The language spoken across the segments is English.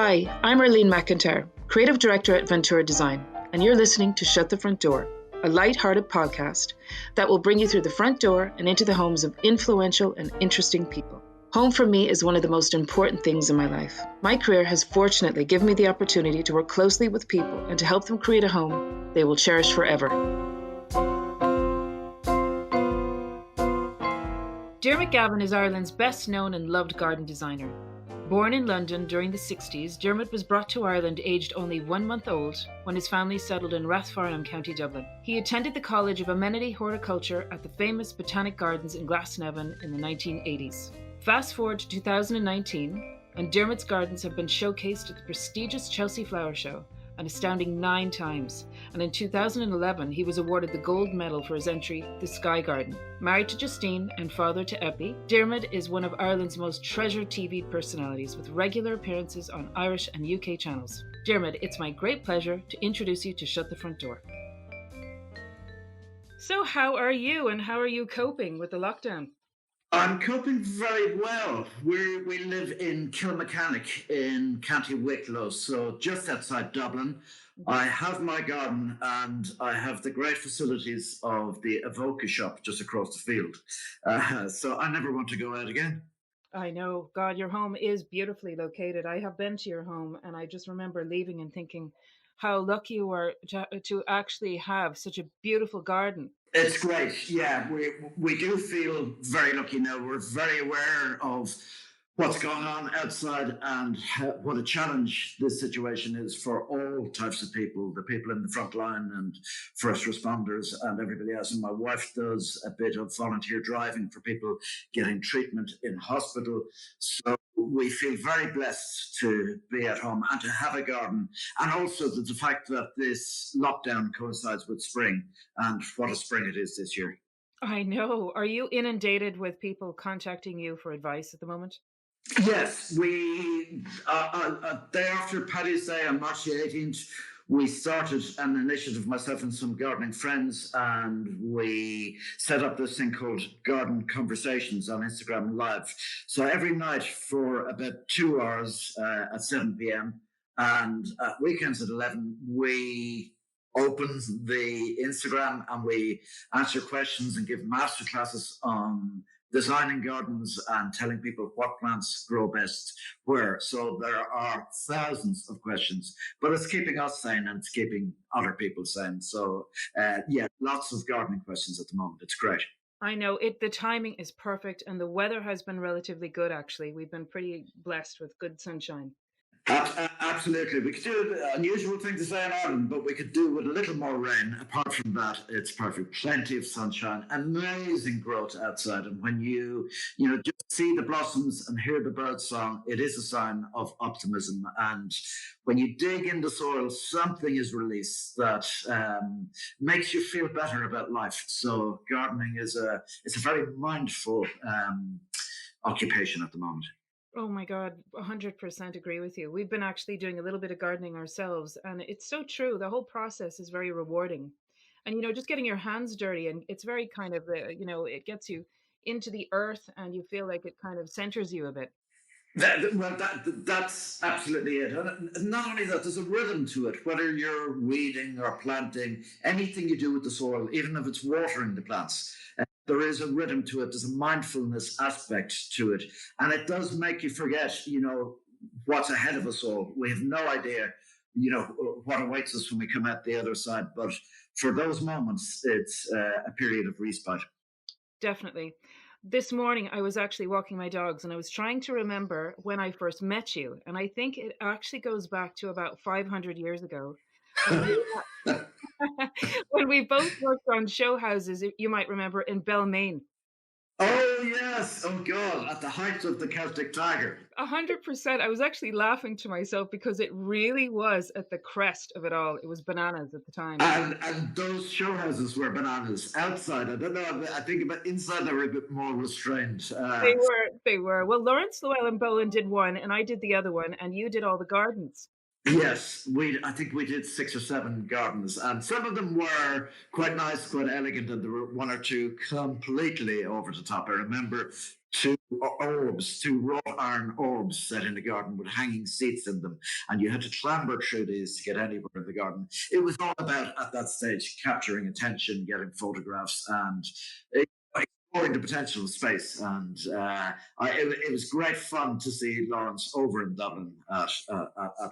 Hi, I'm Arlene McIntyre, Creative Director at Ventura Design, and you're listening to Shut the Front Door, a light-hearted podcast that will bring you through the front door and into the homes of influential and interesting people. Home for me is one of the most important things in my life. My career has fortunately given me the opportunity to work closely with people and to help them create a home they will cherish forever. Diarmuid Gavin is Ireland's best known and loved garden designer. Born in London during the 60s, Dermot was brought to Ireland aged only 1 month old when his family settled in Rathfarnham, County Dublin. He attended the College of Amenity Horticulture at the famous Botanic Gardens in Glasnevin in the 1980s. Fast forward to 2019, and Dermot's gardens have been showcased at the prestigious Chelsea Flower Show, an astounding 9 times, and in 2011 he was awarded the gold medal for his entry The Sky Garden. Married to Justine and father to Eppie, Dermot is one of Ireland's most treasured TV personalities with regular appearances on Irish and UK channels. Dermot, it's my great pleasure to introduce you to Shut the Front Door. So how are you and how are you coping with the lockdown? I'm coping very well. We live in Kilmechanic in County Wicklow, so just outside Dublin. I have my garden and I have the great facilities of the Avoca shop just across the field. So I never want to go out again. I know, God, your home is beautifully located. I have been to your home and I just remember leaving and thinking how lucky you were to actually have such a beautiful garden. It's great. Yeah, we do feel very lucky now. We're very aware of what's going on outside and what a challenge this situation is for all types of people, the people in the front line and first responders and everybody else. And my wife does a bit of volunteer driving for people getting treatment in hospital. So we feel very blessed to be at home and to have a garden. And also the fact that this lockdown coincides with spring, and what a spring it is this year. I know. Are you inundated with people contacting you for advice at the moment? Yes, we a day after Paddy's Day on March the 18th, we started an initiative, myself and some gardening friends, and we set up this thing called Garden Conversations on Instagram Live. So every night for about 2 hours at 7 p.m. and weekends at 11, we open the Instagram and we answer questions and give masterclasses on designing gardens and telling people what plants grow best where. So there are thousands of questions, but it's keeping us sane and it's keeping other people sane. So lots of gardening questions at the moment. It's great. I know it. The timing is perfect, and the weather has been relatively good. Actually, we've been pretty blessed with good sunshine. Absolutely. We could do an unusual thing to say in Ireland, but we could do with a little more rain. Apart from that, it's perfect. Plenty of sunshine, amazing growth outside. And when you just see the blossoms and hear the bird song, it is a sign of optimism. And when you dig in the soil, something is released that makes you feel better about life. So gardening is it's a very mindful occupation at the moment. Oh my God, 100% agree with you. We've been actually doing a little bit of gardening ourselves, and it's so true. The whole process is very rewarding. And, just getting your hands dirty, and it's very kind of, it gets you into the earth, and you feel like it kind of centers you a bit. That's absolutely it. And not only that, there's a rhythm to it, whether you're weeding or planting, anything you do with the soil, even if it's watering the plants. There is a rhythm to it. There's a mindfulness aspect to it. And it does make you forget, what's ahead of us all. We have no idea, what awaits us when we come out the other side. But for those moments, it's a period of respite. Definitely. This morning, I was actually walking my dogs and I was trying to remember when I first met you. And I think it actually goes back to about 500 years ago. When we both worked on show houses, you might remember, in Balmain. Oh, yes. Oh, God. At the height of the Celtic Tiger. 100%. I was actually laughing to myself because it really was at the crest of it all. It was bananas at the time. And those show houses were bananas. Outside, I don't know. I think about inside they were a bit more restrained. They were. Well, Lawrence Llewellyn Bowen did one and I did the other one and you did all the gardens. Yes, I think we did 6 or 7 gardens, and some of them were quite nice, quite elegant, and there were one or two completely over the top. I remember two wrought iron orbs set in the garden with hanging seats in them, and you had to clamber through these to get anywhere in the garden. It was all about, at that stage, capturing attention, getting photographs, and exploring the potential of space. And it was great fun to see Lawrence over in Dublin at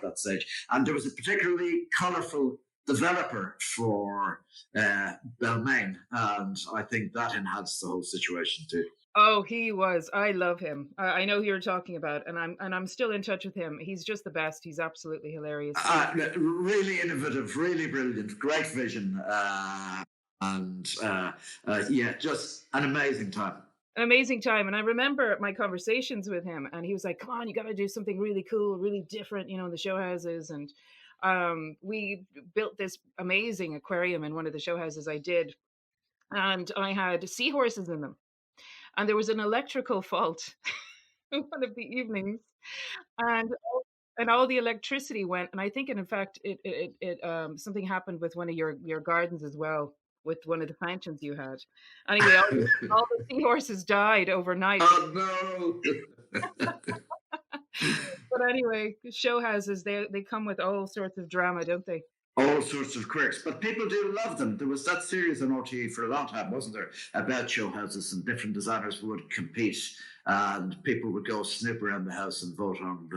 that stage. And there was a particularly colourful developer for Balmain, and I think that enhanced the whole situation too. Oh, he was. I love him. I know who you're talking about, and I'm still in touch with him. He's just the best. He's absolutely hilarious. Really innovative, really brilliant, great vision, and yeah, just an amazing time. An amazing time. And I remember my conversations with him, and he was like, "Come on, you got to do something really cool, really different, in the show houses." And we built this amazing aquarium in one of the show houses I did, and I had seahorses in them. And there was an electrical fault one of the evenings, and all the electricity went. And I think, in fact, something happened with one of your gardens as well, with one of the fountains you had. Anyway, all the seahorses died overnight. Oh no! But anyway, show houses, they come with all sorts of drama, don't they? All sorts of quirks, but people do love them. There was that series on RTE for a long time, wasn't there, about show houses, and different designers would compete, and people would go snoop around the house and vote on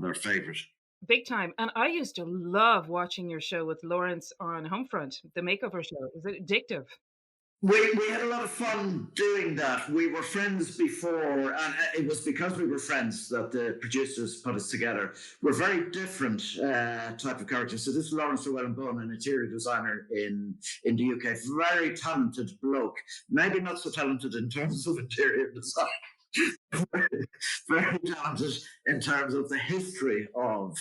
their favourite. Big time. And I used to love watching your show with Lawrence on Homefront, the makeover show. It was addictive. We had a lot of fun doing that. We were friends before, and it was because we were friends that the producers put us together. We're very different type of characters. So this is Lawrence Llewellyn-Bowen, an interior designer in the UK, very talented bloke. Maybe not so talented in terms of interior design, very talented in terms of the history of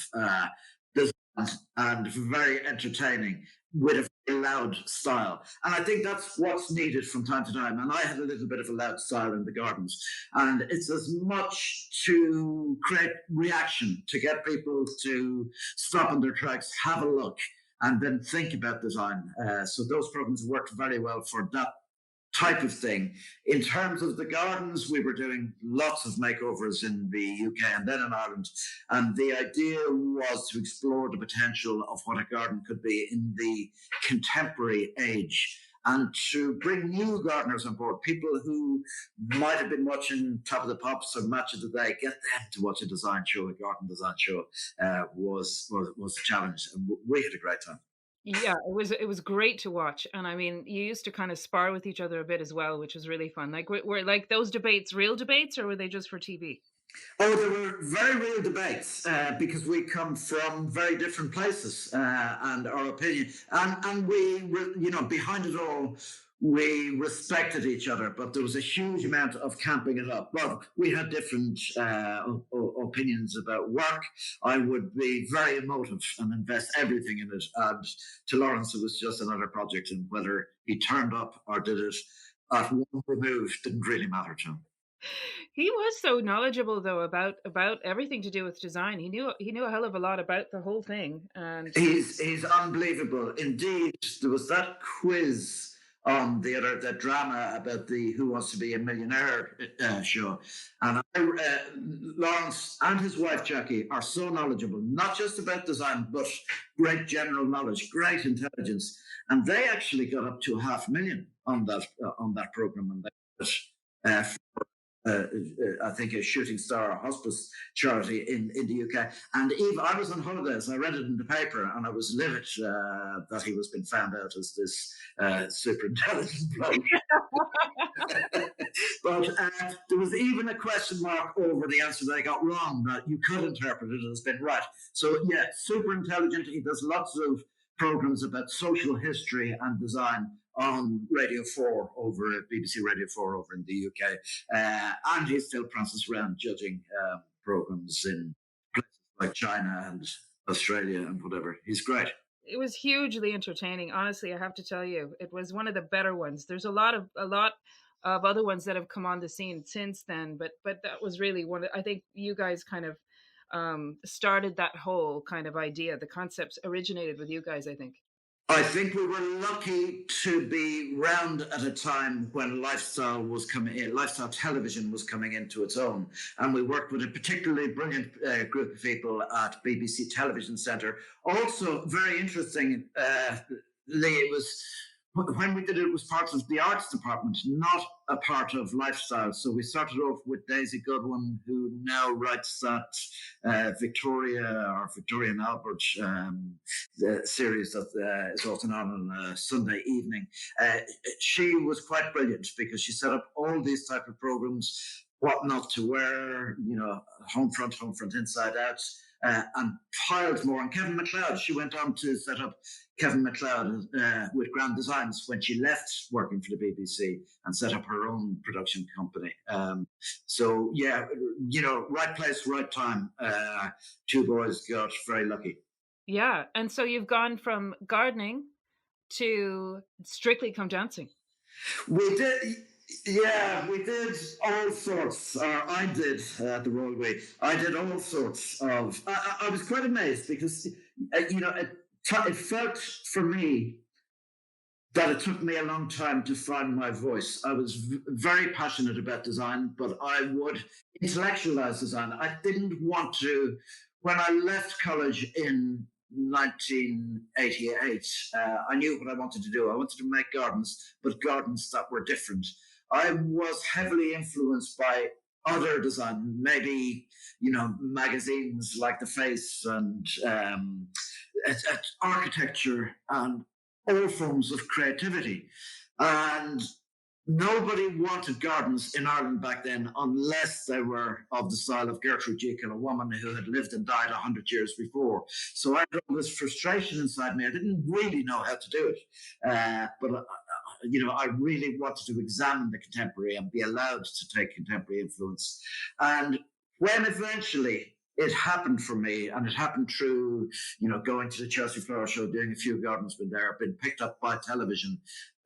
design, and very entertaining with a very loud style. And I think that's what's needed from time to time. And I had a little bit of a loud style in the gardens. And it's as much to create reaction, to get people to stop in their tracks, have a look, and then think about design. So those programs worked very well for that type of thing. In terms of the gardens, we were doing lots of makeovers in the UK and then in Ireland. And the idea was to explore the potential of what a garden could be in the contemporary age, and to bring new gardeners on board, people who might have been watching Top of the Pops or Match of the Day, get them to watch a design show, a garden design show, was the challenge. And we had a great time. Yeah, it was great to watch. And I mean, you used to kind of spar with each other a bit as well, which was really fun. Like, were like those debates real debates, or were they just for TV? Oh, there were very real debates because we come from very different places, and our opinion, and we were, behind it all, we respected each other, but there was a huge amount of camping it up. But we had different opinions about work. I would be very emotive and invest everything in it, and to Lawrence, it was just another project, and whether he turned up or did it at one remove didn't really matter to him. He was so knowledgeable though about everything to do with design. He knew a hell of a lot about the whole thing. And He's unbelievable. Indeed, there was that quiz on the drama about the Who Wants to Be a Millionaire show, and Lawrence and his wife Jackie are so knowledgeable, not just about design, but great general knowledge, great intelligence, and they actually got up to 500,000 on that program, and they I think a shooting star hospice charity in the UK. And Eve, I was on holidays. I read it in the paper, and I was livid that he was being found out as this super intelligent bloke. But there was even a question mark over the answer that I got wrong, that you could interpret it as being right. So yeah, super intelligent. He does lots of programs about social history and design on Radio 4 over at BBC Radio 4 over in the UK. And he still prances around judging programs in places like China and Australia and whatever. He's great. it was hugely entertaining. Honestly, I have to tell you, it was one of the better ones. There's a lot of other ones that have come on the scene since then, but that was really one. I think you guys kind of started that whole kind of idea. The concepts originated with you guys, I think. I think we were lucky to be round at a time when lifestyle was coming in, lifestyle television was coming into its own. And we worked with a particularly brilliant group of people at BBC Television Centre. Also, very interesting, Lee, it was when we did it, it was part of the arts department, not a part of lifestyle. So we started off with Daisy Goodwin, who now writes that Victoria or Victorian Albert the series that is often on a Sunday evening. She was quite brilliant because she set up all these type of programs, what not to wear, home front, inside out, and piled more. And Kevin MacLeod, she went on to set up Kevin MacLeod with Grand Designs when she left working for the BBC and set up her own production company. So yeah, right place, right time. Two boys got very lucky. Yeah. And so you've gone from gardening to Strictly Come Dancing. We did, yeah, we did all sorts. I did the Royal Way. I did all sorts of. I was quite amazed because, it felt for me that it took me a long time to find my voice. I was very passionate about design, but I would intellectualize design. I didn't want to, when I left college in 1988, I knew what I wanted to do. I wanted to make gardens, but gardens that were different. I was heavily influenced by other design, maybe, magazines like The Face and architecture and all forms of creativity. And nobody wanted gardens in Ireland back then unless they were of the style of Gertrude Jekyll, a woman who had lived and died 100 years before. So I had all this frustration inside me. I didn't really know how to do it. But I really wanted to examine the contemporary and be allowed to take contemporary influence. And when eventually it happened for me, and it happened through, going to the Chelsea Flower Show, doing a few gardens with there, been picked up by television.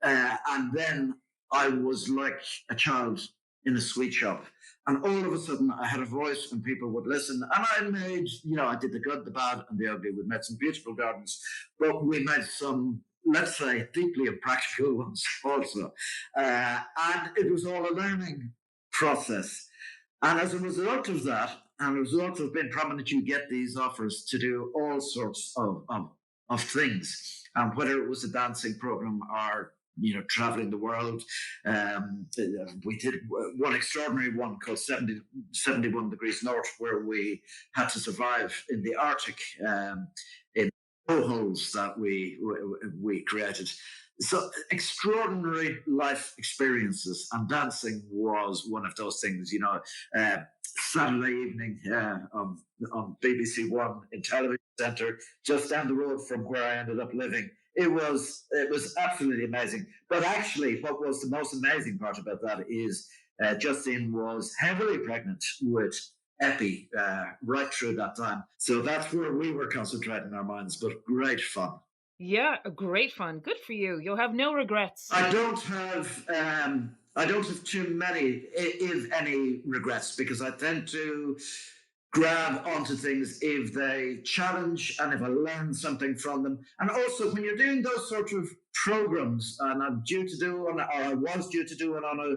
And then I was like a child in a sweet shop. And all of a sudden I had a voice and people would listen. And I made, I did the good, the bad, and the ugly. We made some beautiful gardens, but we made some, let's say, deeply impractical ones also. And it was all a learning process. And as a result of that, and as a result of being prominent, you get these offers to do all sorts of things. And whether it was a dancing program or traveling the world. We did one extraordinary one called 71 Degrees North, where we had to survive in the Arctic in holes that we created. So extraordinary life experiences, and dancing was one of those things. Saturday evening on BBC One in Television Centre, just down the road from where I ended up living. It was absolutely amazing. But actually, what was the most amazing part about that is Justine was heavily pregnant with Eppie right through that time. So that's where we were concentrating our minds, but great fun. Yeah, great fun. Good for you. You'll have no regrets. I don't have too many, if any, regrets, because I tend to grab onto things if they challenge and if I learn something from them. And also, when you're doing those sort of programs, and I'm due to do one, or I was due to do one on a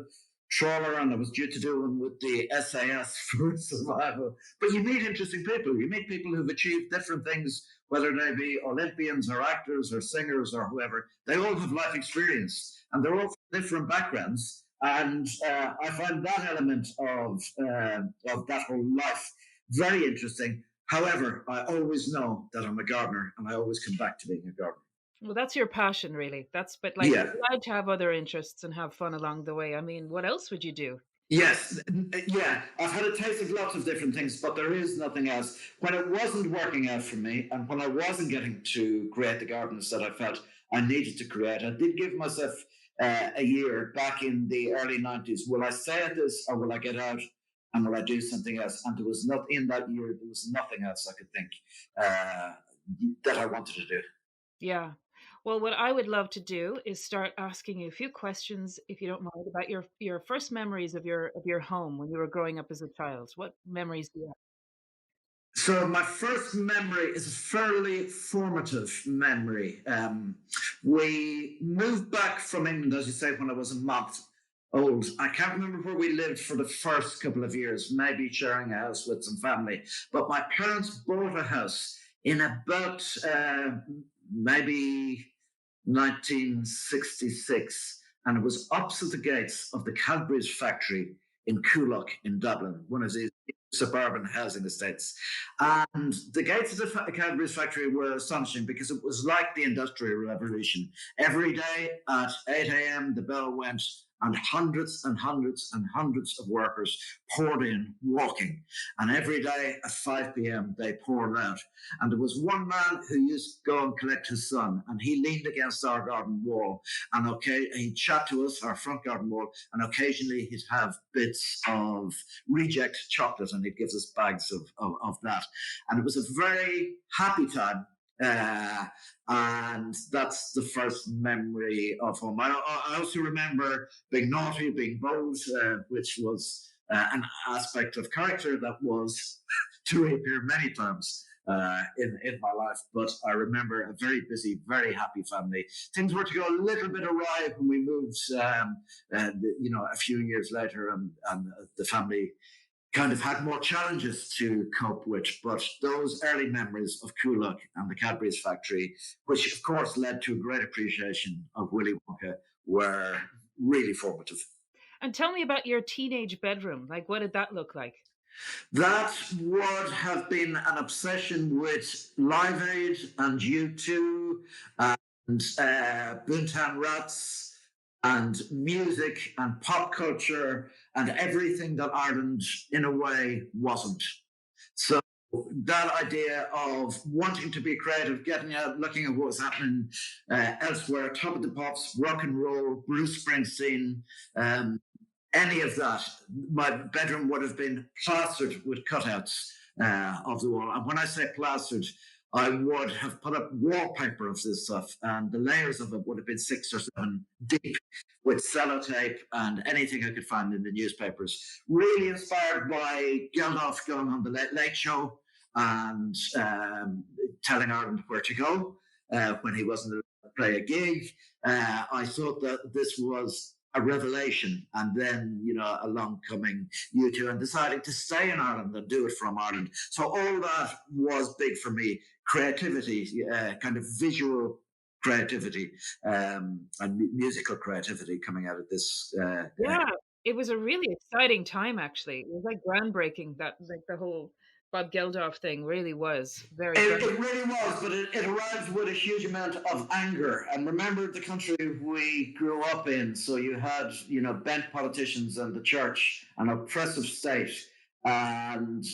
trawler, and I was due to do one with the SAS for survival. But you meet interesting people. You meet people who've achieved different things, whether they be Olympians or actors or singers or whoever. They all have life experience, and they're all from different backgrounds. And I find that element of that whole life very interesting. However, I always know that I'm a gardener, and I always come back to being a gardener. Well, that's your passion, really. But Yeah. you're allowed to have other interests and have fun along the way. I mean, what else would you do? Yes, yeah. I've had a taste of lots of different things, but there is nothing else. When it wasn't working out for me, and when I wasn't getting to create the gardens that I felt I needed to create, I did give myself a year back in the early 90s. Will I stay at this, or will I get out? And will I do something else? And there was not in that year. There was nothing else I could think that I wanted to do. Yeah. Well, what I would love to do is start asking you a few questions, if you don't mind, about your first memories of your home when you were growing up as a child. What memories do you have? So my first memory is a fairly formative memory. We moved back from England, as you say, when I was a month old. I can't remember where we lived for the first couple of years, maybe sharing a house with some family. But my parents bought a house in about maybe 1966, and it was opposite the gates of the Cadbury's factory in Coolock in Dublin, one of these suburban housing estates. And the gates of the Cadbury's factory were astonishing because it was like the Industrial Revolution. Every day at 8 a.m., the bell went, and hundreds and hundreds and hundreds of workers poured in walking. And every day at 5 p.m., they poured out. And there was one man who used to go and collect his son, and he leaned against our garden wall, and he'd chat to us, our front garden wall, and occasionally he'd have bits of reject chocolate, and he'd give us bags of that. And it was a very happy time. And that's the first memory of home. I also remember being naughty, being bold, which was an aspect of character that was to reappear many times in my life. But I remember a very busy, very happy family. Things were to go a little bit awry when we moved, a few years later, and the family kind of had more challenges to cope with. But those early memories of Coolock and the Cadbury's factory, which of course led to a great appreciation of Willy Wonka, were really formative. And tell me about your teenage bedroom. Like, what did that look like? That would have been an obsession with Live Aid and U2 and Boomtown Rats and music and pop culture and everything that Ireland, in a way, wasn't. So that idea of wanting to be creative, getting out, looking at what was happening elsewhere, Top of the Pops, rock and roll, Bruce Springsteen, any of that, my bedroom would have been plastered with cutouts of the wall. And when I say plastered, I would have put up wallpaper of this stuff, and the layers of it would have been 6 or 7 deep with sellotape and anything I could find in the newspapers. Really inspired by Geldof going on the Late Late Show and telling Ireland where to go when he wasn't allowed to play a gig. I thought that this was a revelation, and then along coming U2 and deciding to stay in Ireland and do it from Ireland. So all that was big for me. Creativity, kind of visual creativity, and musical creativity coming out of this. Yeah, it was a really exciting time, actually. It was like groundbreaking. That like the whole Bob Geldof thing really was very, It, very. it really was, but it arrived with a huge amount of anger. And remember the country we grew up in. So you had, bent politicians and the church, an oppressive state, and,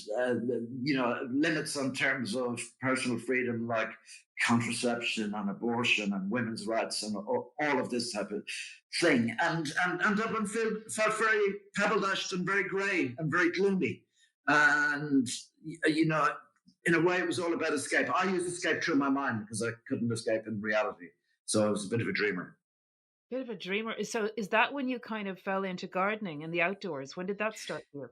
limits on terms of personal freedom like contraception and abortion and women's rights and all of this type of thing. And Dublin felt very pebble dashed and very grey and very gloomy. And, you know, in a way, it was all about escape. I used escape through my mind because I couldn't escape in reality. So I was a bit of a dreamer. Bit of a dreamer. So is that when you kind of fell into gardening and the outdoors? When did that start for you?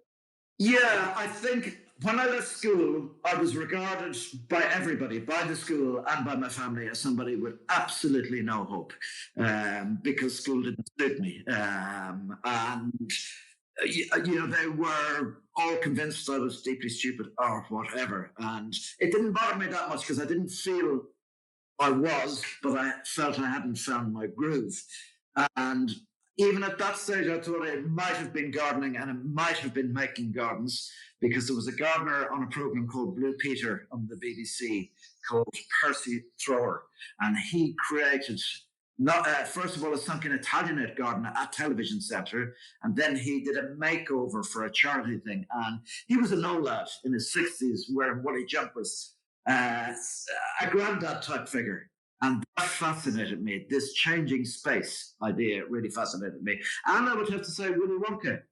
Yeah, I think when I left school, I was regarded by everybody, by the school and by my family, as somebody with absolutely no hope, because school didn't suit me. And they were all convinced I was deeply stupid or whatever. And it didn't bother me that much because I didn't feel I was, but I felt I hadn't found my groove. And even at that stage, I thought it might have been gardening and it might have been making gardens because there was a gardener on a program called Blue Peter on the BBC called Percy Thrower. And he created, not first of all, a sunken Italianate garden at Television Centre. And then he did a makeover for a charity thing. And he was an old lad in his 60s wearing woolly jumpers, a granddad type figure. And that fascinated me. This changing space idea really fascinated me. And I would have to say, Willy Wonka,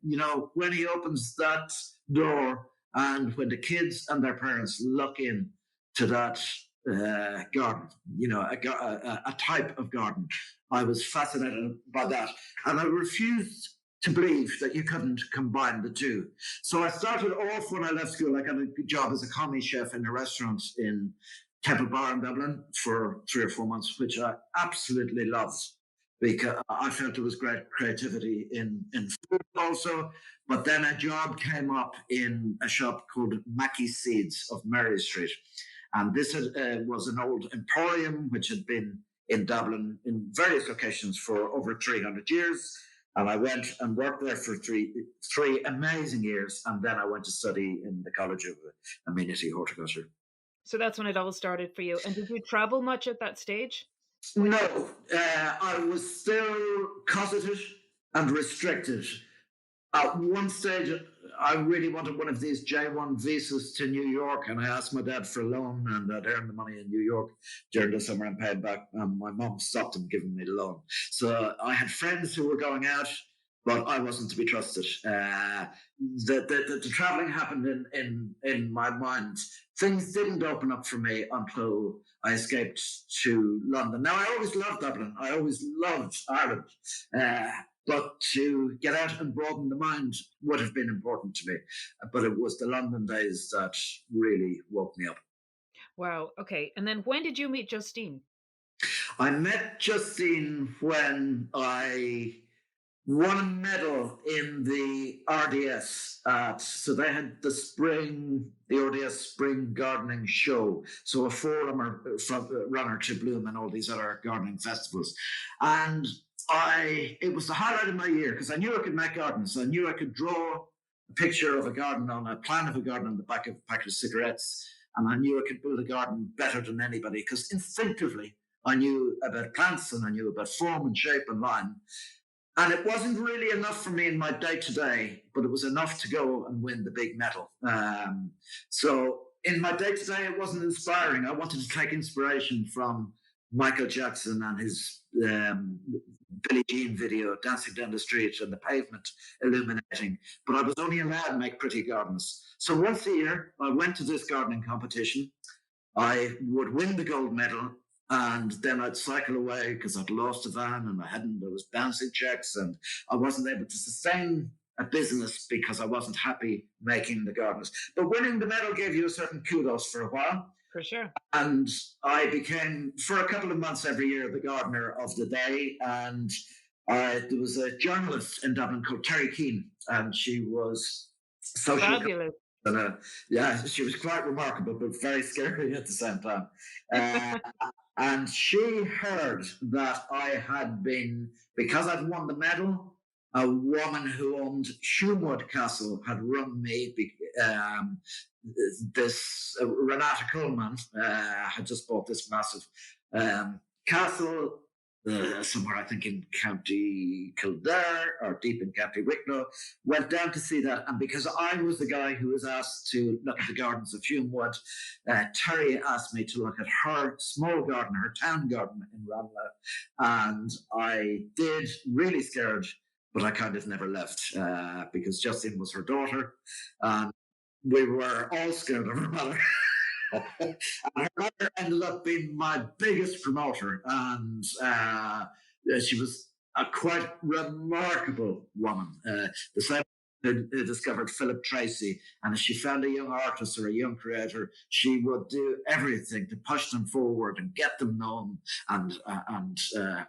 when he opens that door and when the kids and their parents look in to that garden, a type of garden, I was fascinated by that. And I refused to believe that you couldn't combine the two. So I started off when I left school. I got a job as a commie chef in a restaurant in Temple Bar in Dublin for 3 or 4 months, which I absolutely loved because I felt there was great creativity in food also. But then a job came up in a shop called Mackey's Seeds of Mary Street. And this was an old emporium which had been in Dublin in various locations for over 300 years. And I went and worked there for three amazing years. And then I went to study in the College of Amenity Horticulture. So that's when it all started for you. And did you travel much at that stage? No, I was still cosseted and restricted. At one stage, I really wanted one of these J1 visas to New York, and I asked my dad for a loan, and I'd earned the money in New York during the summer and paid back. And my mum stopped him giving me the loan. So I had friends who were going out, but I wasn't to be trusted. The traveling happened in my mind. Things didn't open up for me until I escaped to London. Now, I always loved Dublin. I always loved Ireland. But to get out and broaden the mind would have been important to me. But it was the London days that really woke me up. Wow. Okay. And then when did you meet Justine? I met Justine when I won a medal in the RDS. So they had the RDS Spring Gardening Show. So a forerunner to Bloom and all these other gardening festivals. And it was the highlight of my year because I knew I could make gardens. I knew I could draw a picture of a garden on a plan of a garden on the back of a packet of cigarettes. And I knew I could build a garden better than anybody because instinctively I knew about plants and I knew about form and shape and line. And it wasn't really enough for me in my day-to-day, but it was enough to go and win the big medal. So in my day-to-day, it wasn't inspiring. I wanted to take inspiration from Michael Jackson and his Billie Jean video, dancing down the street and the pavement illuminating. But I was only allowed to make pretty gardens. So once a year, I went to this gardening competition. I would win the gold medal. And then I'd cycle away because I'd lost a van and there was bouncing checks and I wasn't able to sustain a business because I wasn't happy making the gardens. But winning the medal gave you a certain kudos for a while. For sure. And I became, for a couple of months every year, the gardener of the day. And there was a journalist in Dublin called Terry Keane, and she was social. Fabulous. And, she was quite remarkable, but very scary at the same time. And she heard that I had been, because I'd won the medal, a woman who owned Shoewood Castle had rung me. This Renata Coleman had just bought this massive castle somewhere, I think, in County Kildare or deep in County Wicklow. Went down to see that, and because I was the guy who was asked to look at the gardens of Humewood, Terry asked me to look at her small garden, her town garden in Ranelagh, and I did, really scared, but I kind of never left because Justine was her daughter, and we were all scared of her mother. And her mother ended up being my biggest promoter, and she was a quite remarkable woman. The same who discovered Philip Tracy, and if she found a young artist or a young creator, she would do everything to push them forward and get them known and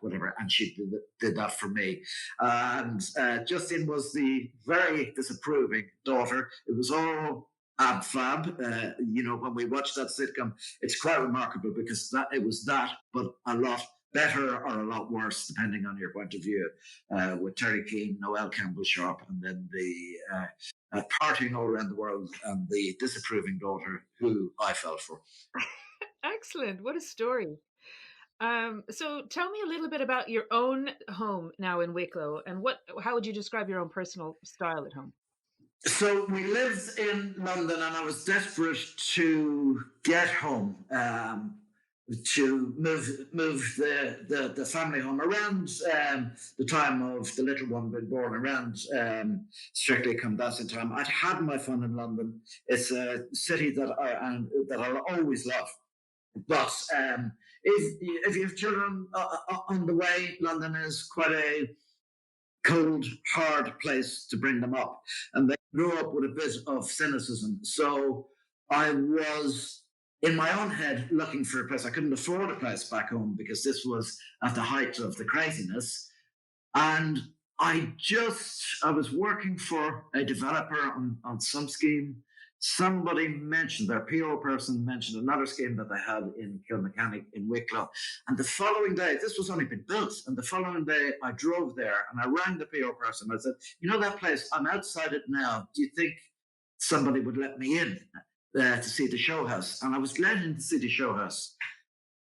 whatever. And she did that for me. And Justine was the very disapproving daughter. It was all ab fab. When we watch that sitcom, it's quite remarkable because it was that, but a lot better or a lot worse, depending on your point of view, with Terry Keane, Noel Campbell Sharp, and then the partying all around the world and the disapproving daughter who I fell for. Excellent. What a story. So tell me a little bit about your own home now in Wicklow, and how would you describe your own personal style at home? So we lived in London, and I was desperate to get home, to move the family home around the time of the little one being born, around Strictly Come Dancing time. I'd had my fun in London. It's a city that I'll always love. But if you have children on the way, London is quite cold, hard place to bring them up. And they grew up with a bit of cynicism. So I was in my own head looking for a place. I couldn't afford a place back home because this was at the height of the craziness. And I was working for a developer on some scheme. Somebody mentioned, their PO person mentioned another scheme that they had in Kilmechanic in Wicklow. And the following day, this was only been built. And the following day, I drove there and I rang the PO person. I said, you know that place, I'm outside it now. Do you think somebody would let me in to see the show house? And I was let in to see the show house.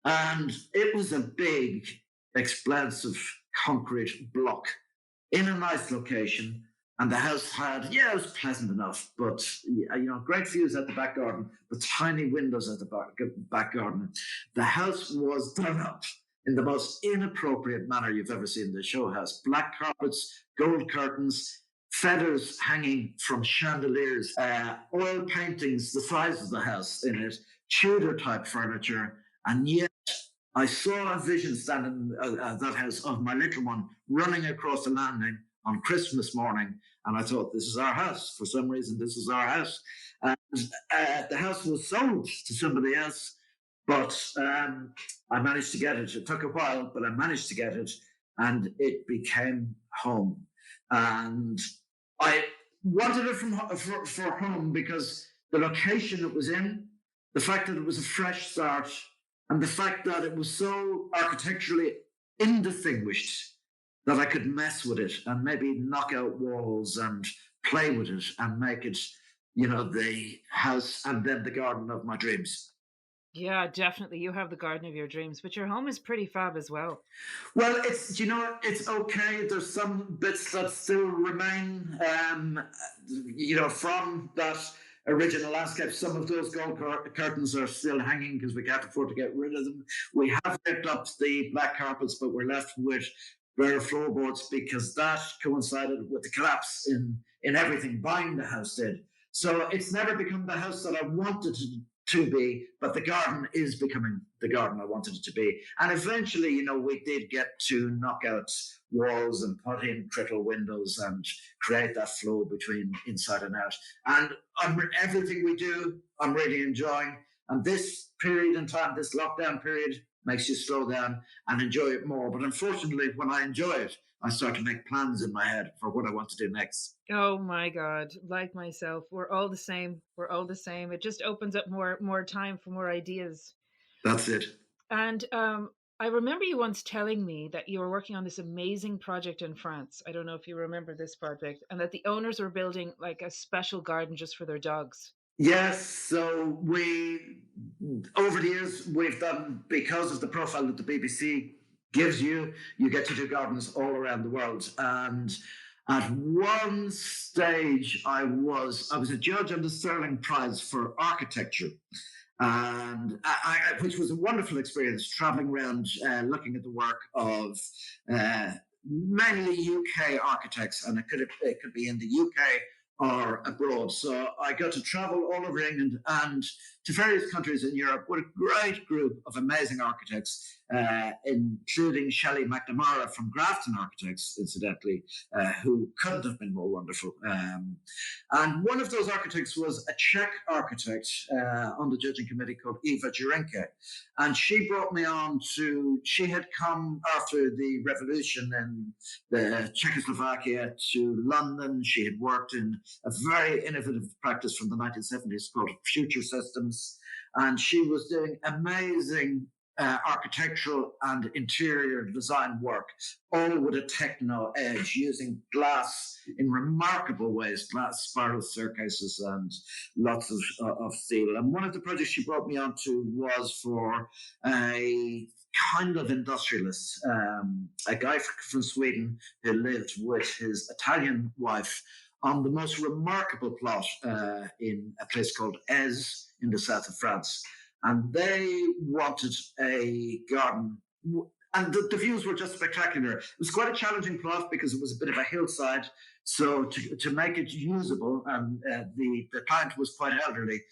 And it was a big, expansive concrete block in a nice location. And the house had, it was pleasant enough, but great views at the back garden, but tiny windows at the back garden. The house was done up in the most inappropriate manner you've ever seen the show house. Black carpets, gold curtains, feathers hanging from chandeliers, oil paintings the size of the house in it, Tudor type furniture, and yet I saw a vision standing at that house of my little one running across the landing on Christmas morning, and I thought, this is our house. For some reason, this is our house. And the house was sold to somebody else, but I managed to get it. It took a while, but I managed to get it, and it became home. And I wanted it for home because the location it was in, the fact that it was a fresh start, and the fact that it was so architecturally indistinguished that I could mess with it and maybe knock out walls and play with it and make it, the house and then the garden of my dreams. Yeah, definitely. You have the garden of your dreams, but your home is pretty fab as well. Well, it's okay. There's some bits that still remain, from that original landscape. Some of those gold curtains are still hanging because we can't afford to get rid of them. We have picked up the black carpets, but we're left with bare floorboards because that coincided with the collapse in everything buying the house did. So it's never become the house that I wanted to be, but the garden is becoming the garden I wanted it to be. And eventually, we did get to knock out walls and put in trickle windows and create that flow between inside and out. And everything we do, I'm really enjoying. And this period in time, this lockdown period, makes you slow down and enjoy it more. But unfortunately, when I enjoy it, I start to make plans in my head for what I want to do next. Oh my God. Like myself, we're all the same. We're all the same. It just opens up more time for more ideas. That's it. And I remember you once telling me that you were working on this amazing project in France. I don't know if you remember this project, and that the owners were building like a special garden just for their dogs. Yes, so over the years, we've done, because of the profile that the BBC gives you, you get to do gardens all around the world. And at one stage, I was a judge on the Sterling Prize for Architecture, and which was a wonderful experience, traveling around looking at the work of mainly UK architects, and it could be in the UK or abroad. So I got to travel all over England and to various countries in Europe with a great group of amazing architects, including Shelley McNamara from Grafton Architects, incidentally, who couldn't have been more wonderful. And one of those architects was a Czech architect on the judging committee called Eva Jurenka. And she brought me on she had come after the revolution in Czechoslovakia to London. She had worked in a very innovative practice from the 1970s called Future Systems. And she was doing amazing architectural and interior design work, all with a techno edge, using glass in remarkable ways, glass spiral staircases and lots of steel. And one of the projects she brought me onto was for a kind of industrialist, a guy from Sweden who lived with his Italian wife on the most remarkable plot in a place called Ez in the south of France. And they wanted a garden. And the views were just spectacular. It was quite a challenging plot because it was a bit of a hillside. So to make it usable, and the client was quite elderly,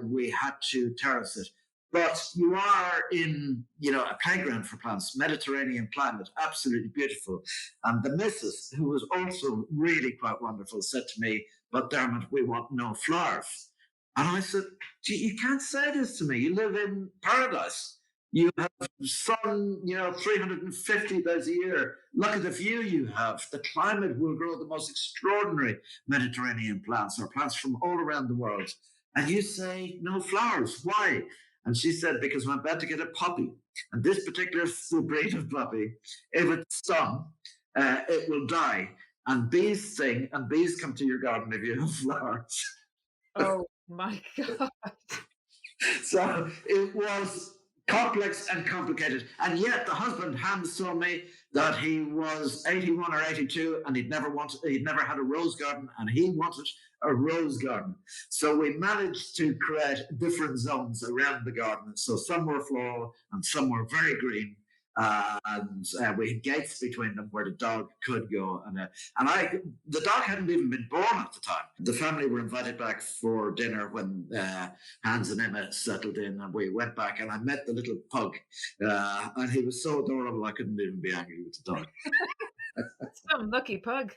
we had to terrace it. But you are in, a playground for plants, Mediterranean climate, absolutely beautiful. And the missus, who was also really quite wonderful, said to me, "But Dermot, we want no flowers." And I said, "You can't say this to me. You live in paradise. You have sun, 350 days a year. Look at the view you have. The climate will grow the most extraordinary Mediterranean plants, or plants from all around the world. And you say no flowers. Why?" And she said, "Because I'm about to get a puppy. And this particular breed of puppy, if it's stung, it will die. And bees sting, and bees come to your garden if you have flowers." Oh my God. So it was complex and complicated. And yet the husband, Hans, told me that he was 81 or 82 and he'd never had a rose garden, and he wanted a rose garden. So we managed to create different zones around the garden. So some were floral and some were very green. And we had gates between them where the dog could go. The dog hadn't even been born at the time. The family were invited back for dinner when Hans and Emma settled in, and we went back, and I met the little pug. And he was so adorable, I couldn't even be angry with the dog. Some lucky pug.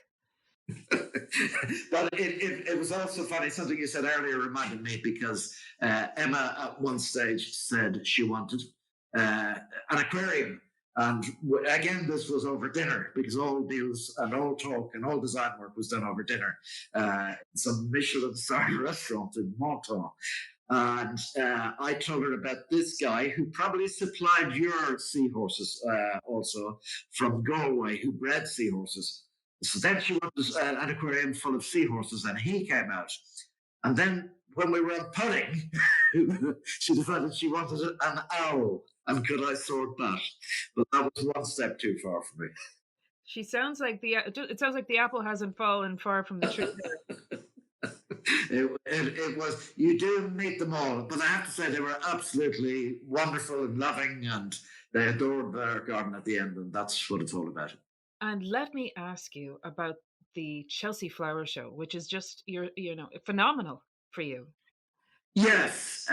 But it was also funny. Something you said earlier reminded me, because Emma at one stage said she wanted an aquarium. And again, this was over dinner, because all deals and all talk and all design work was done over dinner. Some Michelin-starred restaurant in Monton. And I told her about this guy who probably supplied your seahorses also, from Galway, who bred seahorses. So then she wanted an aquarium full of seahorses, and he came out. And then when we were out putting, she decided she wanted an owl. And could I sort that? But that was one step too far for me. It sounds like the apple hasn't fallen far from the tree there. It was, you do meet them all, but I have to say they were absolutely wonderful and loving, and they adored their garden at the end, and that's what it's all about. And let me ask you about the Chelsea Flower Show, which is just phenomenal for you. Yes,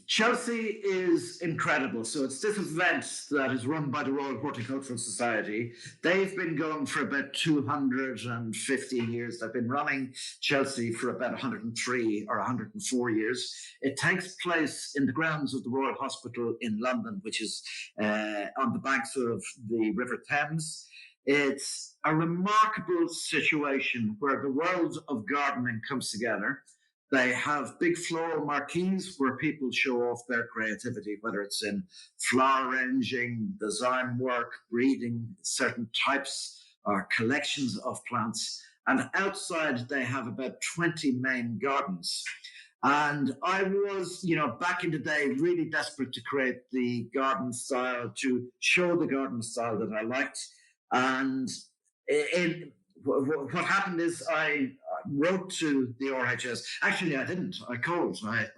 Chelsea is incredible. So it's this event that is run by the Royal Horticultural Society. They've been going for about 250 years. They've been running Chelsea for about 103 or 104 years. It takes place in the grounds of the Royal Hospital in London, which is on the banks of the River Thames. It's a remarkable situation where the world of gardening comes together. They have big floral marquees where people show off their creativity, whether it's in flower arranging, design work, breeding certain types or collections of plants. And outside, they have about 20 main gardens. And I was, back in the day, really desperate to create the garden style, to show the garden style that I liked. And what happened is I wrote to the RHS. Actually, I didn't. I called. I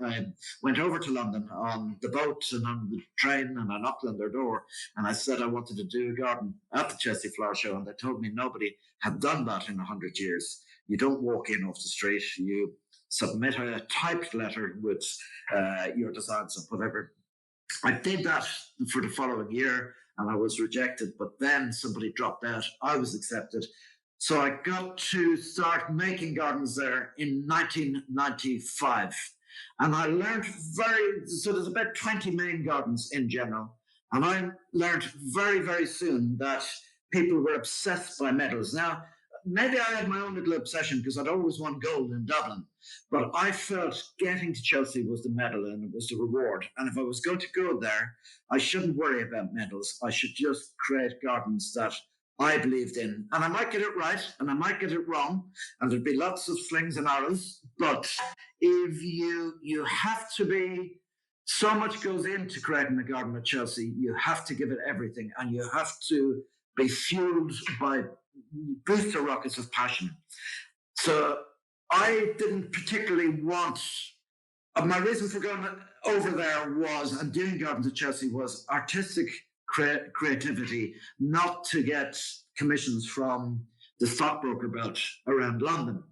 went over to London on the boat and on the train, and I knocked on their door, and I said I wanted to do a garden at the Chelsea Flower Show, and they told me nobody had done that in 100 years. You don't walk in off the street. You submit a typed letter with your designs and whatever. I did that for the following year, and I was rejected, but then somebody dropped out. I was accepted. So I got to start making gardens there in 1995. And I learned so there's about 20 main gardens in general. And I learned very, very soon that people were obsessed by medals. Now, maybe I had my own little obsession because I'd always won gold in Dublin. But I felt getting to Chelsea was the medal and it was the reward. And if I was going to go there, I shouldn't worry about medals. I should just create gardens that I believed in. And I might get it right and I might get it wrong, and there'd be lots of slings and arrows. But if you have to be, so much goes into creating a garden at Chelsea, you have to give it everything, and you have to be fueled by booster rockets of passion. So I didn't particularly want, my reason for going over there was, and doing gardens at Chelsea, was artistic creativity, not to get commissions from the stockbroker belt around London.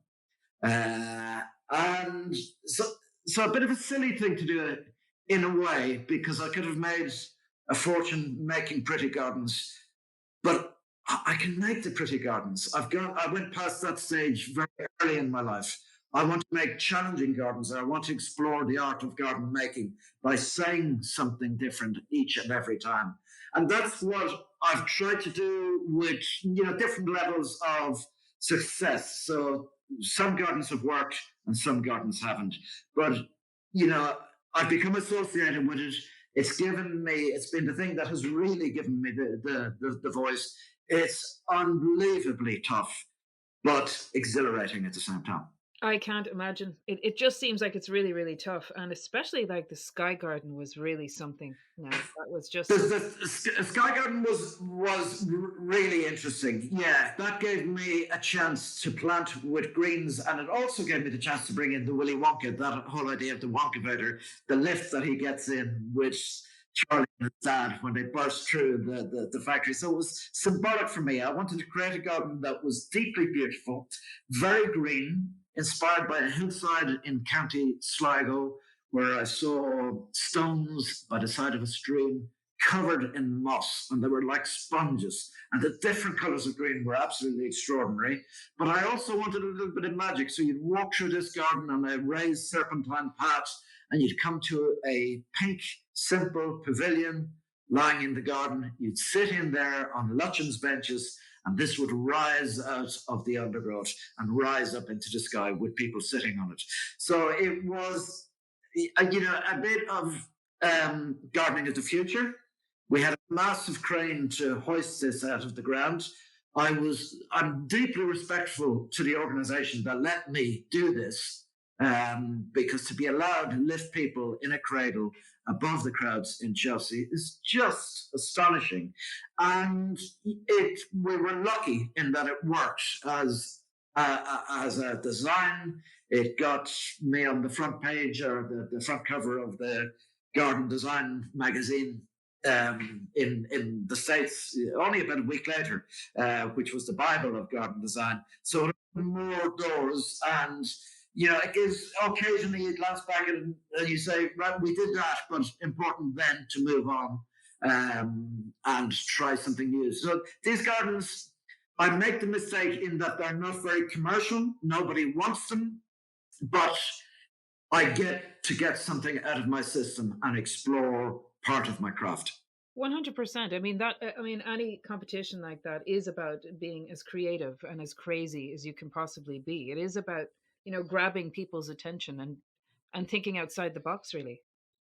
And so a bit of a silly thing to do in a way, because I could have made a fortune making pretty gardens, but I can make the pretty gardens. I went past that stage very early in my life. I want to make challenging gardens. I want to explore the art of garden making by saying something different each and every time. And that's what I've tried to do with, different levels of success. So some gardens have worked and some gardens haven't. But, I've become associated with it. It's been the thing that has really given me the voice. It's unbelievably tough, but exhilarating at the same time. I can't imagine. It just seems like it's really, really tough, and especially like the Sky Garden was really something. Now that was just The Sky Garden was really interesting. Yeah, that gave me a chance to plant with greens, and it also gave me the chance to bring in the Willy Wonka. That whole idea of the Wonkavator, the lift that he gets in, which Charlie and his dad when they burst through the factory. So it was symbolic for me. I wanted to create a garden that was deeply beautiful, very green, inspired by a hillside in County Sligo, where I saw stones by the side of a stream covered in moss, and they were like sponges. And the different colours of green were absolutely extraordinary. But I also wanted a little bit of magic. So you'd walk through this garden on a raised serpentine path, and you'd come to a pink, simple pavilion lying in the garden. You'd sit in there on Lutyens benches, and this would rise out of the undergrowth and rise up into the sky with people sitting on it. So it was, a bit of gardening of the future. We had a massive crane to hoist this out of the ground. I'm deeply respectful to the organisation that let me do this, because to be allowed to lift people in a cradle above the crowds in Chelsea is just astonishing. And we were lucky in that it worked as a design. It got me on the front page or the front cover of the Garden Design magazine in the States only about a week later, which was the Bible of garden design. So it opened more doors, and it gives occasionally you glance back and you say, right, we did that, but important then to move on and try something new. So these gardens, I make the mistake in that they're not very commercial. Nobody wants them, but I get something out of my system and explore part of my craft. 100%. I mean, any competition like that is about being as creative and as crazy as you can possibly be. It is about, grabbing people's attention and thinking outside the box, really.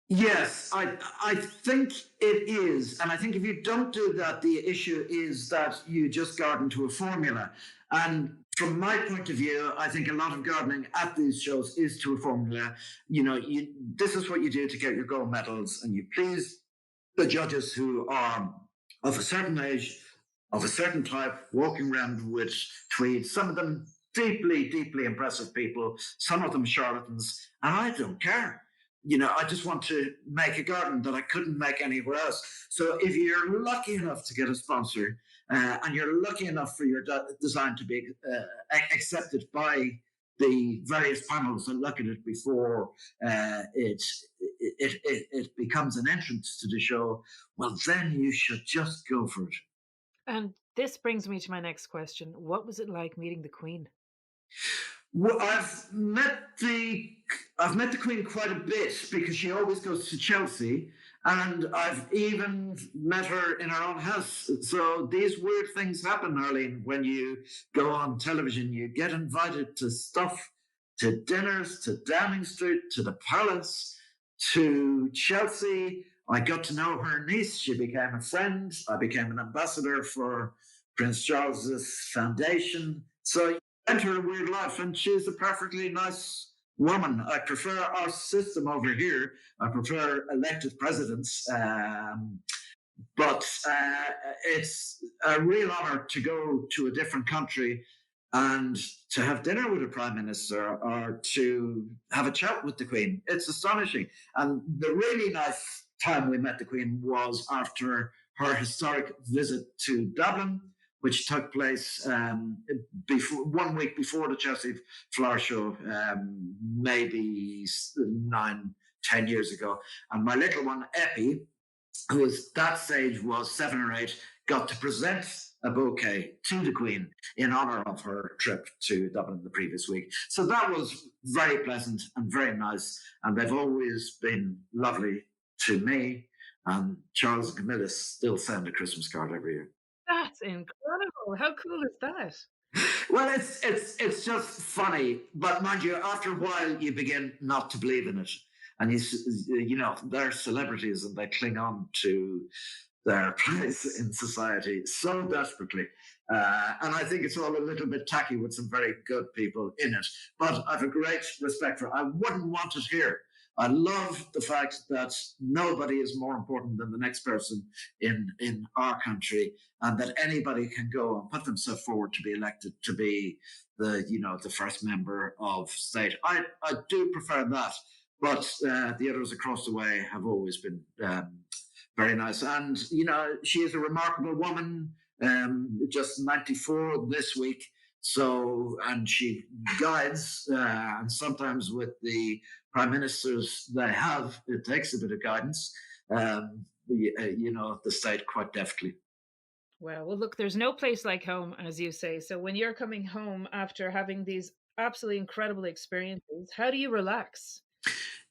Yes, I think it is. And I think if you don't do that, the issue is that you just garden to a formula. And from my point of view, I think a lot of gardening at these shows is to a formula. This is what you do to get your gold medals, and you please the judges who are of a certain age, of a certain type, walking around with tweeds, some of them deeply, deeply impressive people, some of them charlatans, and I don't care. I just want to make a garden that I couldn't make anywhere else. So if you're lucky enough to get a sponsor, and you're lucky enough for your design to be accepted by the various panels that look at it before it becomes an entrance to the show, well, then you should just go for it. And this brings me to my next question. What was it like meeting the Queen? Well, I've met the Queen quite a bit because she always goes to Chelsea, and I've even met her in her own house. So these weird things happen, Arlene, when you go on television. You get invited to stuff, to dinners, to Downing Street, to the Palace, to Chelsea. I got to know her niece. She became a friend. I became an ambassador for Prince Charles's foundation. So enter a weird life, and she's a perfectly nice woman. I prefer our system over here. I prefer elected presidents, but it's a real honor to go to a different country and to have dinner with a prime minister or to have a chat with the Queen. It's astonishing. And the really nice time we met the Queen was after her historic visit to Dublin, which took place before 1 week before the Chelsea Flower Show, maybe 10 years ago. And my little one, Eppie, who was that stage was 7 or 8, got to present a bouquet to the Queen in honour of her trip to Dublin the previous week. So that was very pleasant and very nice. And they've always been lovely to me. And Charles and Camilla still send a Christmas card every year. That's incredible. How cool is that? Well, it's just funny, but mind you, after a while, you begin not to believe in it, and you know they're celebrities and they cling on to their place in society so desperately. And I think it's all a little bit tacky with some very good people in it. But I've a great respect for it. I wouldn't want it here. I love the fact that nobody is more important than the next person in our country, and that anybody can go and put themselves forward to be elected to be the first member of state. I do prefer that, but the others across the way have always been very nice. And, she is a remarkable woman, just 94 this week. So, and she guides, and sometimes with the prime ministers they have, it takes a bit of guidance, the state quite deftly. Well, look, there's no place like home, as you say. So when you're coming home after having these absolutely incredible experiences, how do you relax?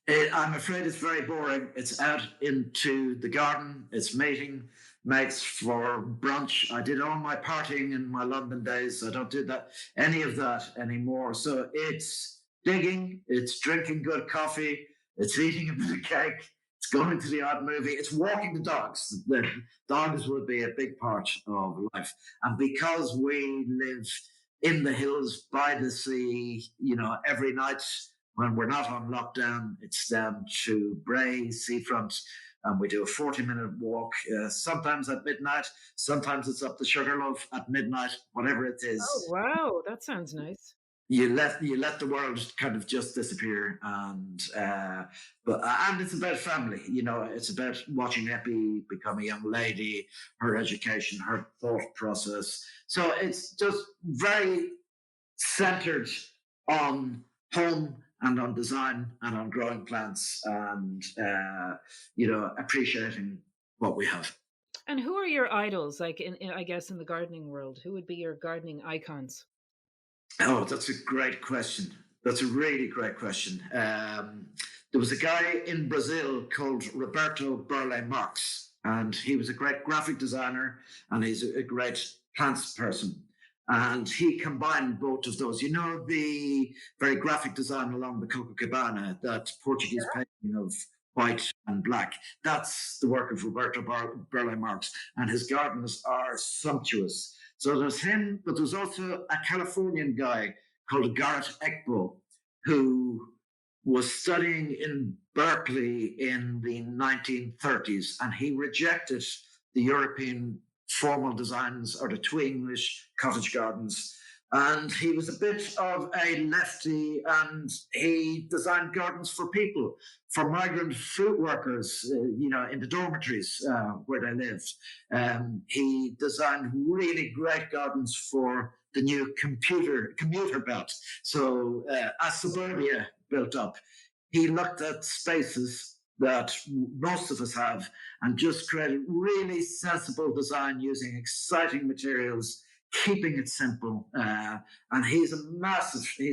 I'm afraid it's very boring. It's out into the garden, it's meeting mates for brunch. I did all my partying in my London days. I don't do that any of that anymore. So it's digging, it's drinking good coffee, it's eating a bit of cake, it's going to the odd movie, it's walking the dogs. The dogs would be a big part of life. And because we live in the hills by the sea, every night when we're not on lockdown, it's down to Bray seafront, and we do a 40-minute walk, sometimes at midnight, sometimes it's up the Sugarloaf at midnight, whatever it Oh, is. wow, that sounds nice. You let the world kind of just disappear, and it's about family. It's about watching Eppie become a young lady, her education, her thought process. So it's just very centered on home and on design and on growing plants and appreciating what we have. And who are your idols, like I guess in the gardening world? Who would be your gardening icons? Oh, that's a great question. That's a really great question. There was a guy in Brazil called Roberto Burle Marx, and he was a great graphic designer, and he's a great plants person. And he combined both of those. The very graphic design along the Copacabana, that Portuguese painting of white and black. That's the work of Roberto Burle Marx, and his gardens are sumptuous. So there's him, but there's also a Californian guy called Garrett Ekbo, who was studying in Berkeley in the 1930s, and he rejected the European formal designs or the two English cottage gardens. And he was a bit of a lefty, and he designed gardens for people, for migrant fruit workers, in the dormitories where they lived. He designed really great gardens for the new commuter belt. So as suburbia built up, he looked at spaces that most of us have and just created really sensible design using exciting materials, keeping it simple. And he's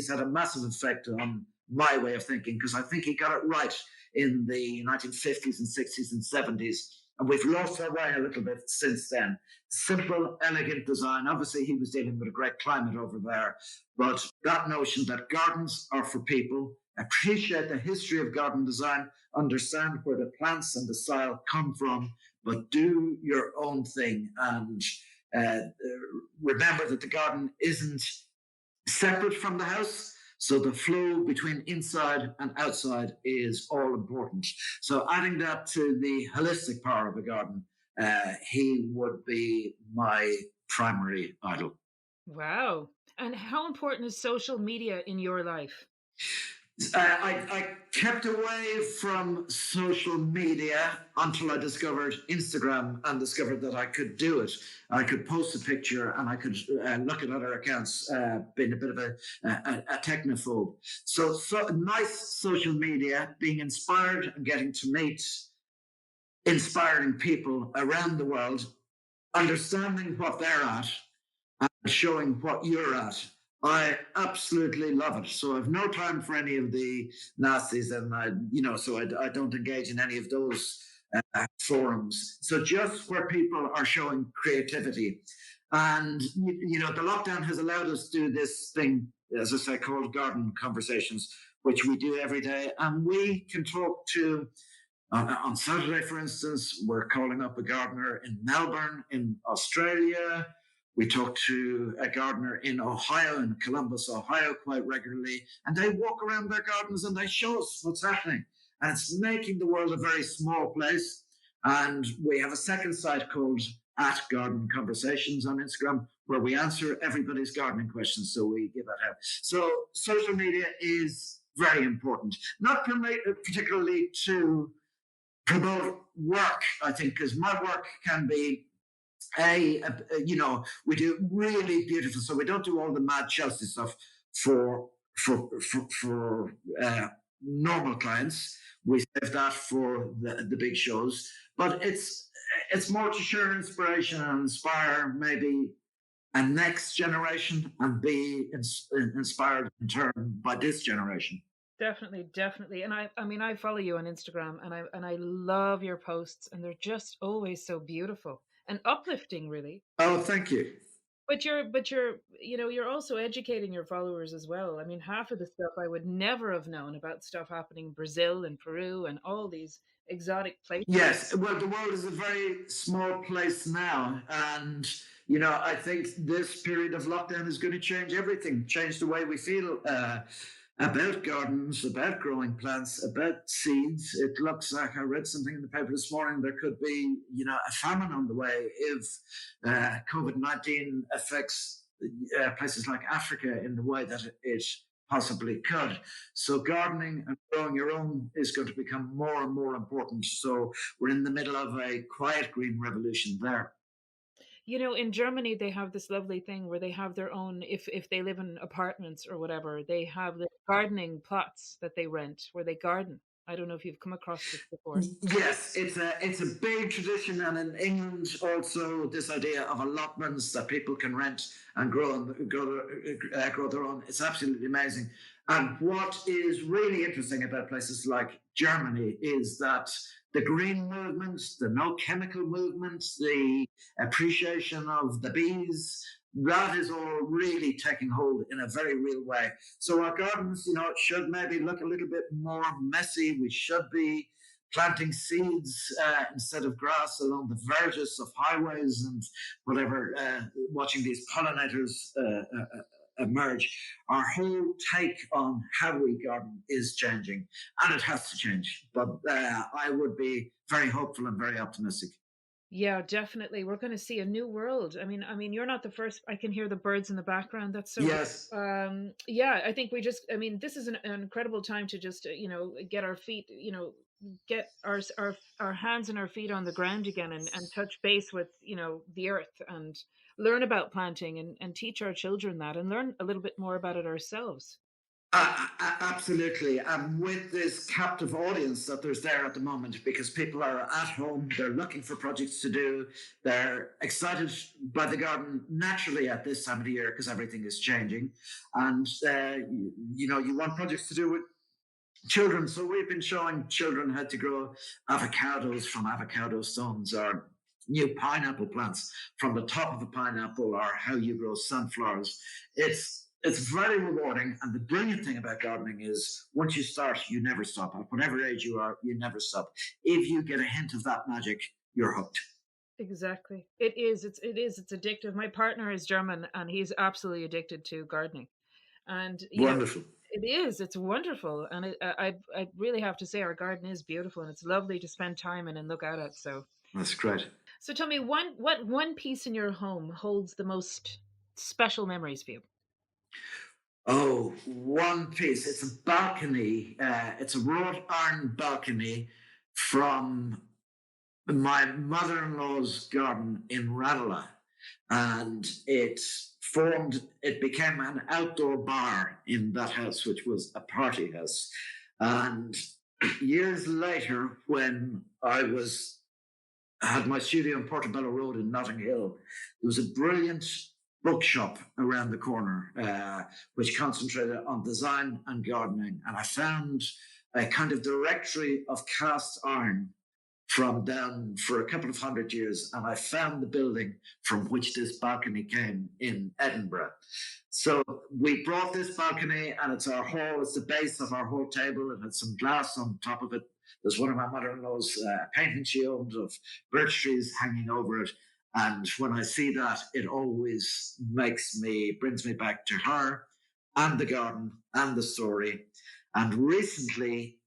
had a massive effect on my way of thinking, because I think he got it right in the 1950s and 60s and 70s. And we've lost our way a little bit since then. Simple, elegant design. Obviously, he was dealing with a great climate over there. But that notion that gardens are for people, appreciate the history of garden design, understand where the plants and the soil come from, but do your own thing. And uh, remember that the garden isn't separate from the house. So the flow between inside and outside is all important. So adding that to the holistic power of a garden, he would be my primary idol. Wow. And how important is social media in your life? I kept away from social media until I discovered Instagram and discovered that I could do it. I could post a picture and I could look at other accounts, being a bit of a technophobe. So nice social media, being inspired and getting to meet inspiring people around the world, understanding what they're at, showing what you're at. I absolutely love it. So I've no time for any of the nasties, and I don't engage in any of those forums. So just where people are showing creativity, and the lockdown has allowed us to do this thing, as I say, called garden conversations, which we do every day, and we can talk to on Saturday, for instance, we're calling up a gardener in Melbourne, in Australia. We talk to a gardener in Ohio, in Columbus, Ohio, quite regularly. And they walk around their gardens and they show us what's happening. And it's making the world a very small place. And we have a second site called at Garden Conversations on Instagram, where we answer everybody's gardening questions. So we give that out. So social media is very important, not particularly to promote work, I think, because my work can be we do really beautiful. So we don't do all the mad Chelsea stuff for normal clients. We save that for the big shows. But it's more to share inspiration and inspire maybe a next generation and be inspired in turn by this generation. Definitely, definitely. And I mean, I follow you on Instagram, and I love your posts, and they're just always so beautiful and uplifting, really. Oh, thank you. But you're you're also educating your followers as well. I mean, half of the stuff I would never have known about stuff happening in Brazil and Peru and all these exotic places. Yes, well, the world is a very small place now, and I think this period of lockdown is going to change everything, change the way we feel about gardens, about growing plants, about seeds. It looks like I read something in the paper this morning. There could be, a famine on the way if COVID-19 affects places like Africa in the way that it possibly could. So gardening and growing your own is going to become more and more important. So we're in the middle of a quiet green revolution there. In Germany, they have this lovely thing where they have their own, if they live in apartments or whatever, they have the gardening plots that they rent where they garden. I don't know if you've come across this before. Yes, it's a big tradition, and in England also this idea of allotments that people can rent and grow their own. It's absolutely amazing. And what is really interesting about places like Germany is that the green movement, the no chemical movement, the appreciation of the bees, that is all really taking hold in a very real way. So our gardens, should maybe look a little bit more messy. We should be planting seeds instead of grass along the verges of highways and whatever, watching these pollinators emerge. Our whole take on how we garden is changing, and it has to change. But I would be very hopeful and very optimistic. Yeah, definitely. We're going to see a new world. I mean, you're not the first. I can hear the birds in the background. That's so Yes. yeah, I think I mean, this is an incredible time to just, get our feet, get our hands and our feet on the ground again, and touch base with, the earth, and learn about planting, and teach our children that, and learn a little bit more about it ourselves. Absolutely. And with this captive audience that there's there at the moment, because people are at home, they're looking for projects to do, they're excited by the garden naturally at this time of the year because everything is changing. And, you want projects to do with children. So we've been showing children how to grow avocados from avocado stones, or new pineapple plants from the top of a pineapple, or how you grow sunflowers. It's very rewarding, and the brilliant thing about gardening is once you start, you never stop. At whatever age you are, you never stop. If you get a hint of that magic, you're hooked. Exactly. It's addictive. My partner is German, and he's absolutely addicted to gardening. And Wonderful. it's wonderful, and I really have to say our garden is beautiful, and it's lovely to spend time in and look out at. That's great. So tell me, what one piece in your home holds the most special memories for you? Oh, one piece. It's a balcony. It's a wrought iron balcony from my mother-in-law's garden in Ranelagh, and it became an outdoor bar in that house, which was a party house. And years later, when I had my studio in Portobello Road in Notting Hill, there was a brilliant bookshop around the corner, which concentrated on design and gardening. And I found a kind of directory of cast iron from down for a couple of 100 years, and I found the building from which this balcony came in Edinburgh. So we brought this balcony, and it's our hall. It's the base of our hall table. It had some glass on top of it. There's one of my mother-in-law's painting she owned of birch trees hanging over it. And when I see that, it always brings me back to her and the garden and the story. And recently,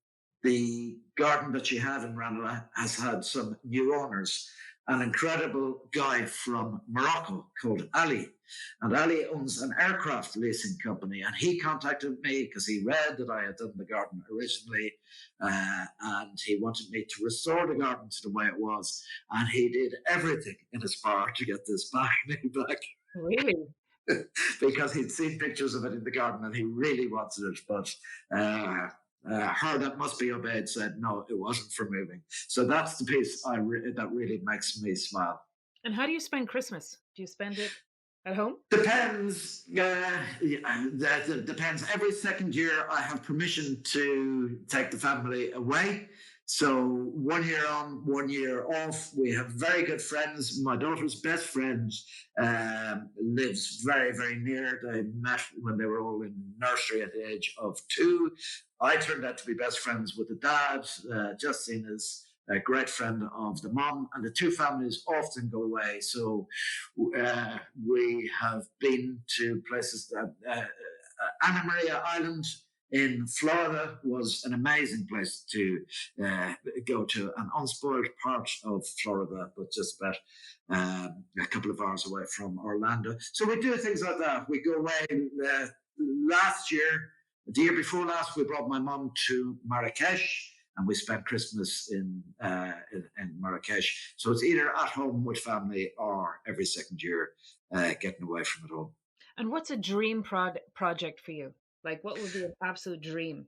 the garden that she had in Ranelagh has had some new owners, an incredible guy from Morocco called Ali. And Ali owns an aircraft leasing company. And he contacted me because he read that I had done the garden originally. And he wanted me to restore the garden to the way it was. And he did everything in his power to get this balcony back. Really? Because he'd seen pictures of it in the garden and he really wanted it. But her that must be obeyed said, no, it wasn't for moving. So that's the piece that really makes me smile. And how do you spend Christmas? Do you spend it at home? Depends. Depends. Every second year, I have permission to take the family away. So 1 year on, 1 year off. We have very good friends. My daughter's best friend lives very, very near. They met when they were all in nursery at the age of 2. I turned out to be best friends with the dad. Justine is a great friend of the mom, and the two families often go away. So we have been to places that Anna Maria Island in Florida was an amazing place to go to, an unspoiled part of Florida, but just about a couple of hours away from Orlando. So we do things like that. We go away. The year before last, we brought my mum to Marrakesh, and we spent Christmas in Marrakesh. So it's either at home with family or every second year getting away from it all. And what's a dream project for you? Like, what would be an absolute dream?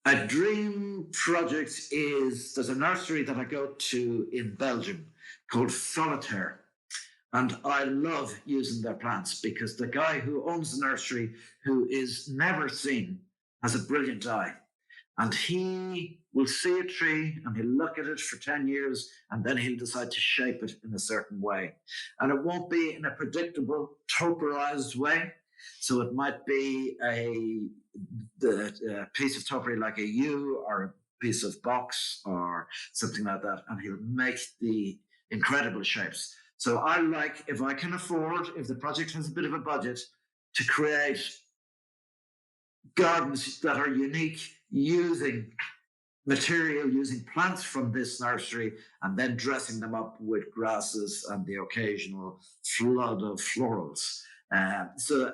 A dream project is there's a nursery that I go to in Belgium called Solitaire. And I love using their plants because the guy who owns the nursery, who is never seen, has a brilliant eye. And he will see a tree and he'll look at it for 10 years and then he'll decide to shape it in a certain way. And it won't be in a predictable, topiarized way. So it might be a piece of topiary like a U or a piece of box or something like that. And he'll make the incredible shapes. So I like, if I can afford, if the project has a bit of a budget, to create gardens that are unique, using plants from this nursery and then dressing them up with grasses and the occasional flood of florals. So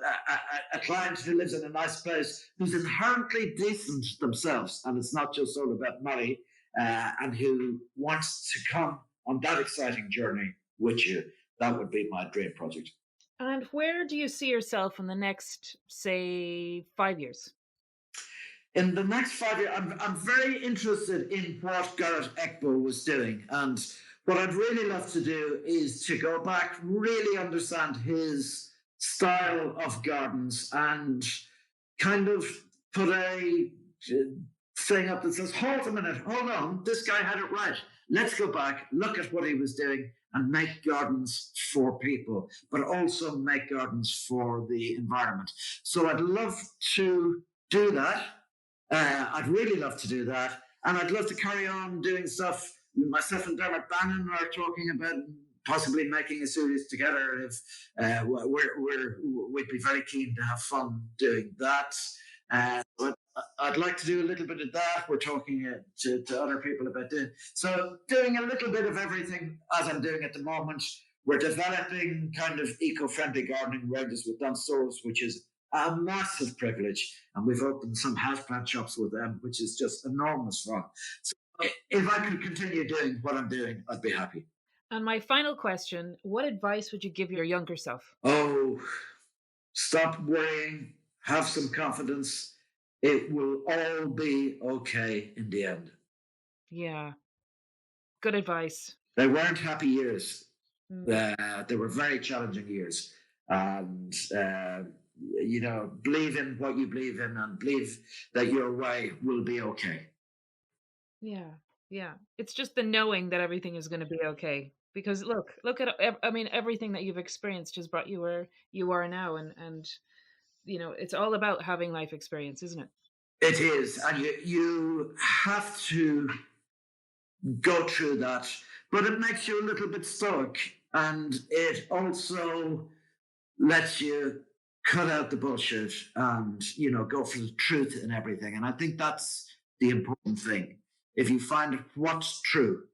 a client who lives in a nice place, who's inherently decent themselves, and it's not just all about money, and who wants to come on that exciting journey with you, that would be my dream project. And where do you see yourself in the next, say, 5 years? In the next 5 years, I'm very interested in what Garrett Ekbo was doing. And what I'd really love to do is to go back, really understand his style of gardens and kind of put a thing up that says, hold a minute, hold on, this guy had it right. Let's go back, look at what he was doing and make gardens for people, but also make gardens for the environment. So I'd love to do that. I'd really love to do that. And I'd love to carry on doing stuff. Myself and Dermot are talking about possibly making a series together. If we'd be very keen to have fun doing that. But I'd like to do a little bit of that. We're talking to other people about doing a little bit of everything as I'm doing at the moment. We're developing kind of eco-friendly gardening ranges with Dunstores, which is a massive privilege. And we've opened some houseplant shops with them, which is just enormous fun. So if I could continue doing what I'm doing, I'd be happy. And my final question, what advice would you give your younger self? Oh, stop worrying, have some confidence. It will all be okay in the end. Yeah, good advice. They weren't happy years. Mm. They were very challenging years. And, believe in what you believe in and believe that your way will be okay. Yeah, yeah. It's just the knowing that everything is going to be okay. Because look at I mean everything that you've experienced has brought you where you are now, and it's all about having life experience, isn't it? It is. And you have to go through that, but it makes you a little bit stoic, and it also lets you cut out the bullshit and go for the truth in everything. And I think that's the important thing. If you find what's true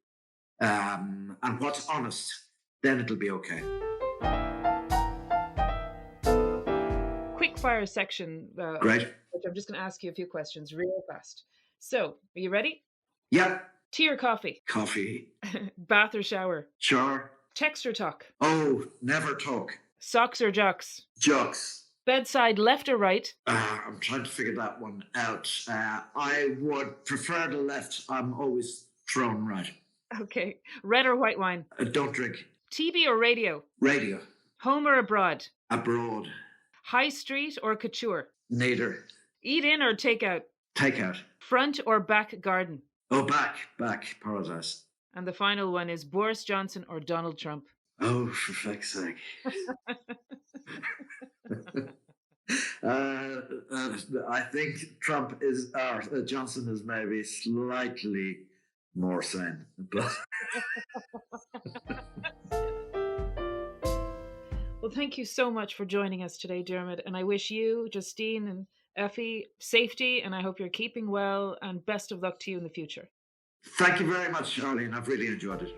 and what's honest, then it'll be okay. Quickfire section. Great. Which I'm just going to ask you a few questions real fast. So, are you ready? Yeah. Tea or coffee? Coffee. Bath or shower? Sure. Text or talk? Oh, never talk. Socks or jocks? Jocks. Bedside left or right? I'm trying to figure that one out. I would prefer the left. I'm always thrown right. Okay. Red or white wine? Don't drink. TV or radio? Radio. Home or abroad? Abroad. High street or couture? Neither. Eat in or take out? Take out. Front or back garden? Oh, back. Paradise. And the final one is Boris Johnson or Donald Trump? Oh, for fuck's sake. I think Johnson is maybe slightly more sane. But well, thank you so much for joining us today, Dermot. And I wish you, Justine, and Eppie safety, and I hope you're keeping well, and best of luck to you in the future. Thank you very much, Charlene. I've really enjoyed it.